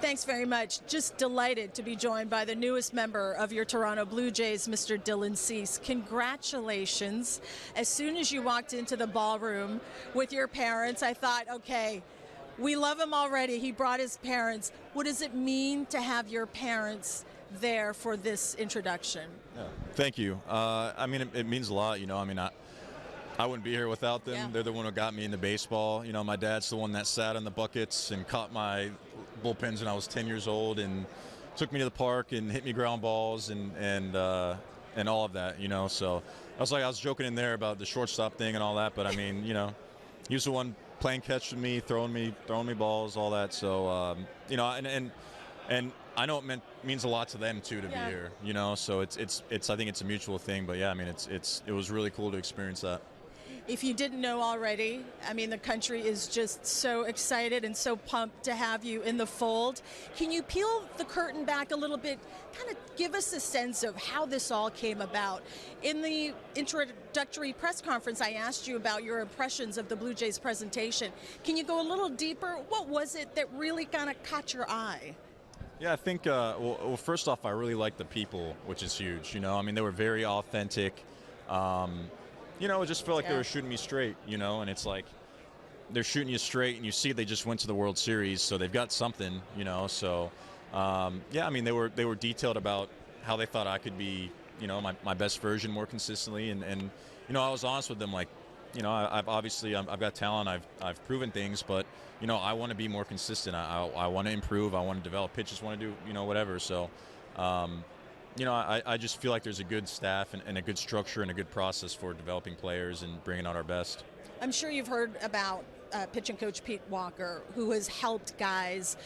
Thanks very much. Just delighted to be joined by the newest member of your Toronto Blue Jays, Mr. Dylan Cease. Congratulations. As soon as you walked into the ballroom with your parents, I thought, okay, we love him already. He brought his parents. What does it mean to have your parents there for this introduction? Yeah. Thank you. I mean, it means a lot, you know. I mean, I wouldn't be here without them. Yeah. They're the one who got me into baseball. You know, my dad's the one that sat on the buckets and caught my bullpens when I was 10 years old and took me to the park and hit me ground balls and all of that, you know. So I was joking in there about the shortstop thing and all that, but I mean, you know, he was the one playing catch with me, throwing me balls, all that. So you know, and I know it means a lot to them too to be here, you know. So it's I think it's a mutual thing, but yeah, I mean, it was really cool to experience that. If you didn't know already, I mean, the country is just so excited and so pumped to have you in the fold. Can you peel the curtain back a little bit, kind of give us a sense of how this all came about? In the introductory press conference, I asked you about your impressions of the Blue Jays presentation. Can you go a little deeper? What was it that really kind of caught your eye? Yeah, I think, well, first off, I really like the people, which is huge. You know, I mean, they were very authentic. You know, it just felt like they were shooting me straight, you know, and it's like they're shooting you straight and you see they just went to the World Series, so they've got something, you know. So, yeah, I mean, they were detailed about how they thought I could be, you know, my best version more consistently. And you know, I was honest with them, like, you know, I've got talent, I've proven things, but, you know, I want to be more consistent. I want to improve. I want to develop pitches, want to do, you know, whatever. So, you know, I just feel like there's a good staff and a good structure and a good process for developing players and bringing out our best. I'm sure you've heard about pitching coach Pete Walker, who has helped guys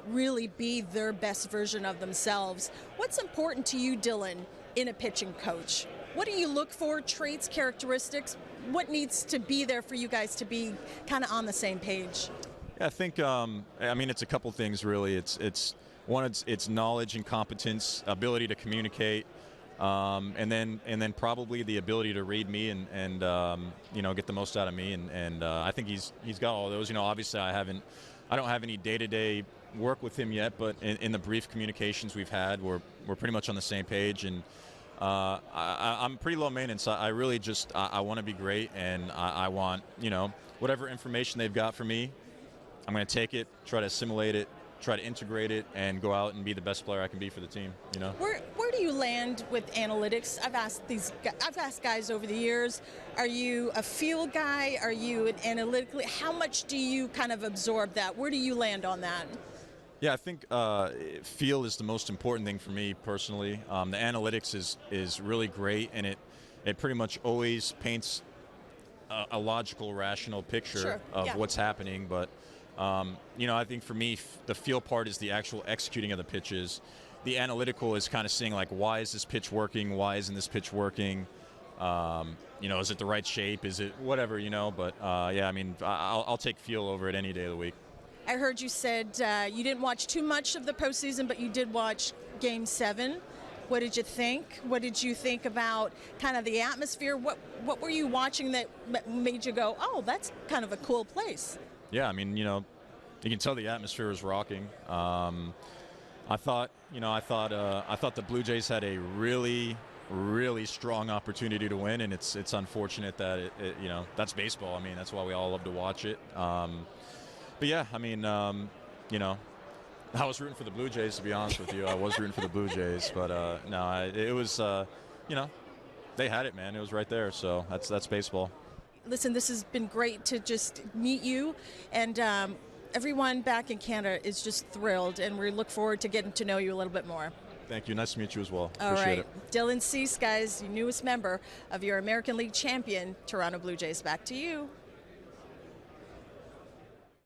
really be their best version of themselves. What's important to you, Dylan, in a pitching coach? What do you look for, traits, characteristics? What needs to be there for you guys to be kind of on the same page? Yeah, I think, I mean, it's a couple things, really. It's one, it's knowledge and competence, ability to communicate, and then probably the ability to read me and you know, get the most out of me. And I think he's got all those. You know, obviously I don't have any day-to-day work with him yet, but in the brief communications we've had, we're pretty much on the same page. And I'm pretty low maintenance. I really just I want to be great, and I want, you know, whatever information they've got for me, I'm going to take it, try to assimilate it, try to integrate it, and go out and be the best player I can be for the team. You know. Where do you land with analytics? I've asked guys over the years. Are you a feel guy? Are you an analytically? How much do you kind of absorb that? Where do you land on that? Yeah, I think feel is the most important thing for me personally. The analytics is really great, and it pretty much always paints a logical, rational picture of what's happening. But you know, I think for me, the feel part is the actual executing of the pitches. The analytical is kind of seeing, like, why is this pitch working? Why isn't this pitch working? You know, is it the right shape? Is it whatever, you know? But yeah, I mean, I'll take feel over it any day of the week. I heard you said you didn't watch too much of the postseason, but you did watch Game 7. What did you think? What did you think about kind of the atmosphere? What were you watching that made you go, oh, that's kind of a cool place? Yeah, I mean, you know, you can tell the atmosphere was rocking. I thought the Blue Jays had a really strong opportunity to win, and it's unfortunate that it you know, that's baseball. I mean, that's why we all love to watch it. But yeah, I mean, you know, I was rooting for the Blue Jays, to be honest with you. I was rooting for the Blue Jays, but no, it was, you know, they had it, man. It was right there. So that's baseball. Listen, this has been great to just meet you, and everyone back in Canada is just thrilled, and we look forward to getting to know you a little bit more. Thank you. Nice to meet you as well. All Appreciate right. it. Dylan Cease, guys, your newest member of your American League champion Toronto Blue Jays. Back to you.